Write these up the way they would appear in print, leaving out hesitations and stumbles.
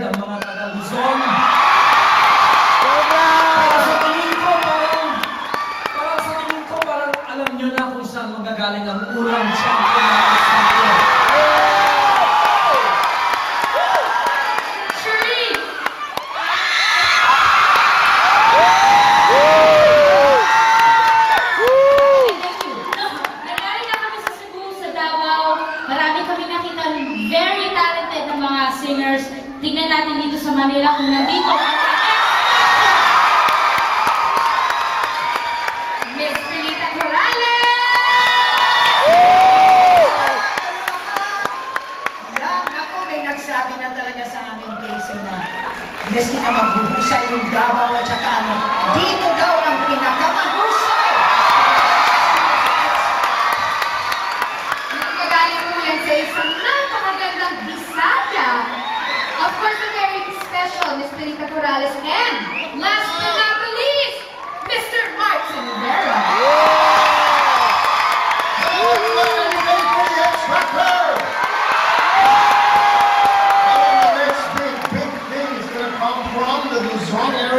prepared ang mga taga-Luzon. Para sa tingin ko, parang alam nyo na kung saan magagaling ang unang champion na champion. Tingnan natin dito sa Manila kung nandito ang Miss Pilita Corrales! Ako, may nagsabi na talaga sa aming place na Miss na maghuhusay yung Davao at saka ano, dito daw ang pinakamahusay! Nagkagaling po yan sa isang napakagandang bisaya. Of course, a very special Miss Pilita Corrales, and last but not the least, Mr. Martin Rivera. The next big thing is going to come from the Luzon area.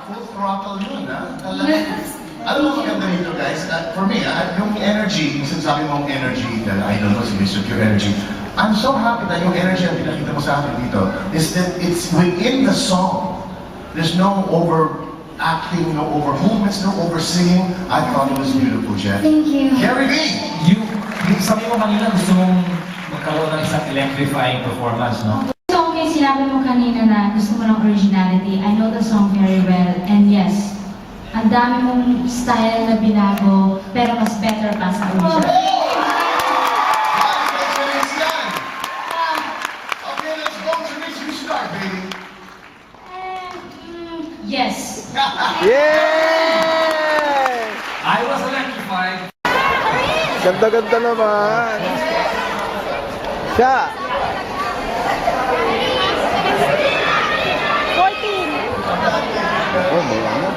Full throttle yun, ha? Alam mo maganda dito, guys? For me, yung energy, yung sinasabi mong energy that I don't know si Mr. Pure Energy, I'm so happy that yung energy na pinakita mo sa akin dito is that it's within the song. There's no over-acting, no over-movements, no over-singing. I thought it was beautiful, Jeff. Thank you. Gary V! Yung sabi mo kanina, gusto mong magkaroon ng isang electrifying performance, no? So, okay, sinabi mo kanina na gusto mo ng originality. I know the song very well, and yes, ang dami mong style na binago, pero mas better pa sa original. Okay, let's go. Shanice, you start, baby. Yes. Yay! I was electrified. Ganda-ganda naman. Siya. 14. Oh, wala na.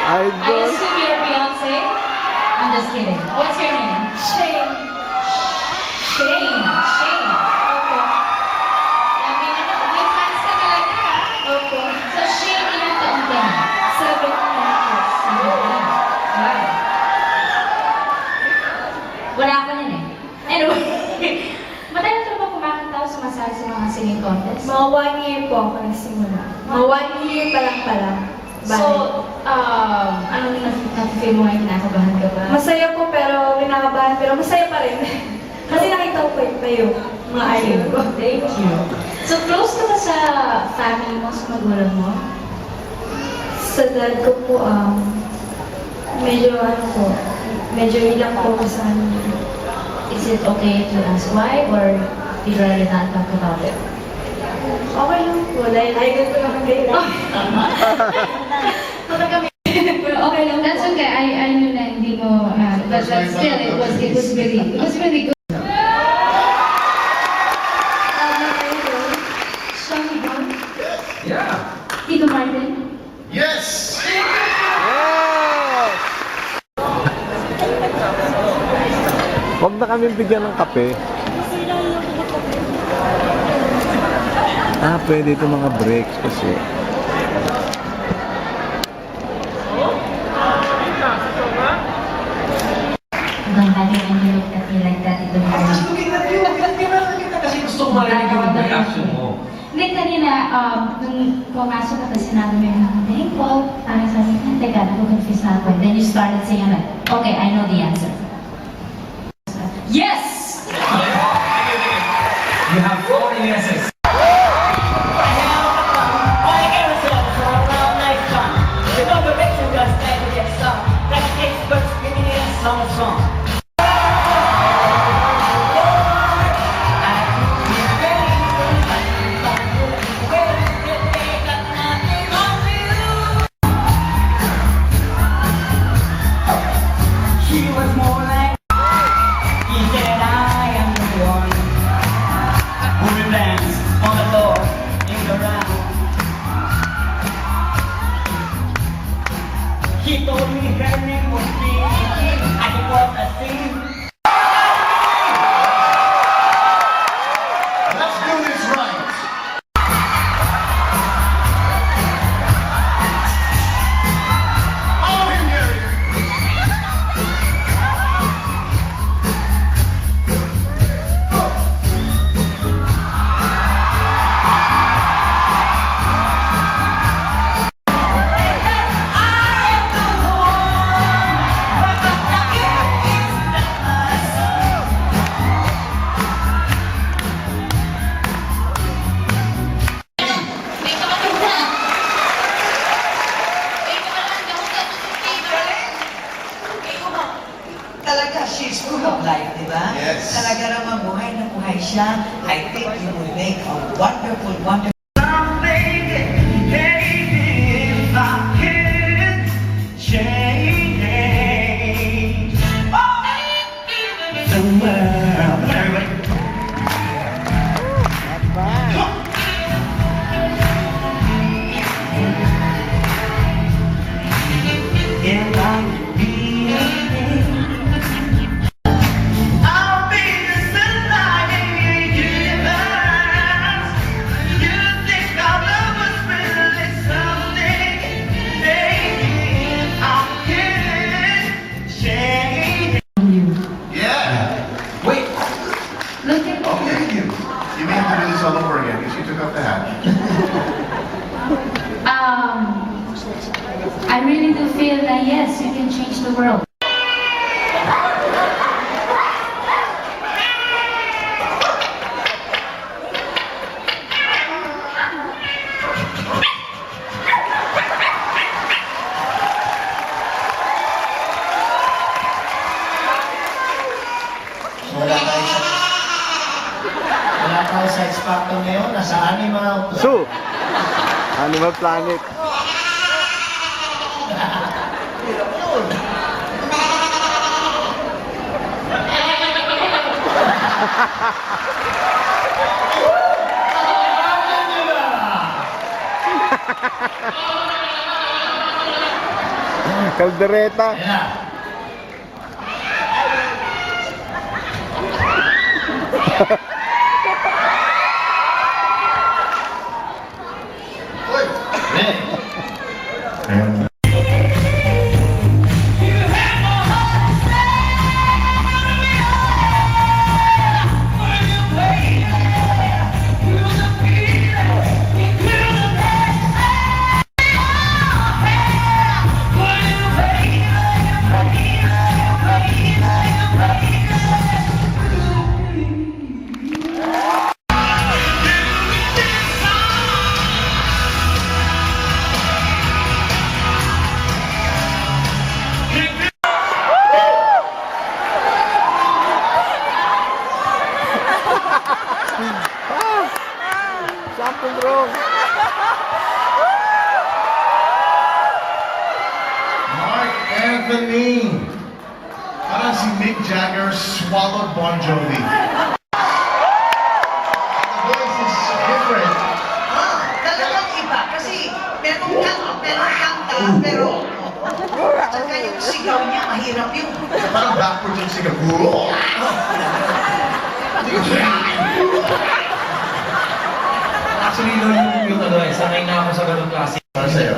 I Idol. assume you're Beyonce? I'm just kidding. What's your name? Shane. Shane. Shane. Okay. I mean, may fans ka talaga, ha? Okay. So, Shane, ilang taon ka na? 17 years. 17. Wow. Wala ka nun eh. Anyway, matagal ka ba kumakanta o sumasali sa mga singing contest? Mga 1 year po ako nagsimula. Mga 1 year pa lang pala. So, anong na-feel mo ngayon? Kinakabahan ka ba? Masaya po pero kinakabahan pero masaya pa rin. Kasi nakita ko pa yung mga idol ko. Thank you. So, close ka ba sa family mo, sa magulang mo? Sa dad ko po, medyo medyo ilang po ako sa kanila. Is it okay to ask why or you'd rather not talk about it? Okay lang po, dahil idol ko naman kayo. Pero okay lang. That's okay. I knew na hindi mo, but still, it was really good. Yeah. Tito Martin? Yes! Yes! Huwag na kami bigyan ng kape. Pwede ito mga breaks kasi. Hanggang dati ang nung pumasok ka, tapos sinabi mo yung thank you, parang sabi ko, teka, nag-confuse na ako. Then you started saying, like, okay, I know the answer. Yes! You have 4 yeses. She was more like he said I am the one who will dance on the floor in the round. He told me her name was Vicky and it was a thing. Let's do this right. Oh, here. Talaga, she's full of life, di ba? Yes. Talaga naman buhay na buhay siya. I think you will make a wonderful, wonderful Yeah. Wait, Look at Okay. You may have to do this all over again because you took off the hat. I really do feel that yes, you can change the world. Wala tayo sa X Factor ngayon. Nasaan yung mga Zoo! Animal Planet. Kaldereta. ayan na. Ready? Something wrong. Mark Anthony. Parang si Mick Jagger swallowed Bon Jovi. The voice is different. talagang iba. Kasi meron kanta, pero saka yung sigaw niya, mahirap yun. Parang backwards yung sigaw. Actually, no, yung ano eh, sanay na ako sa ganung klase. Para sa'yo.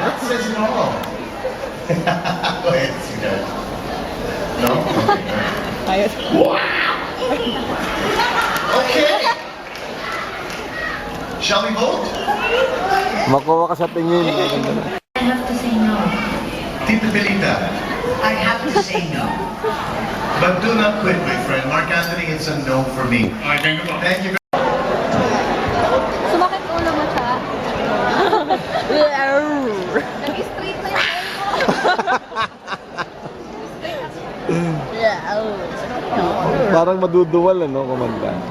That says it all. Go ahead, sweetheart. No? Wow! Okay. Makuha ka sa tingin. I have to say no. Tita Belita, I have to say no. but do not quit, my friend. Mark Anthony, it's a no for me. Thank you. Thank you. Sumakit ulo mo siya. Nag-straight na yung ulo mo. Parang maduduwal, ano, kumanda.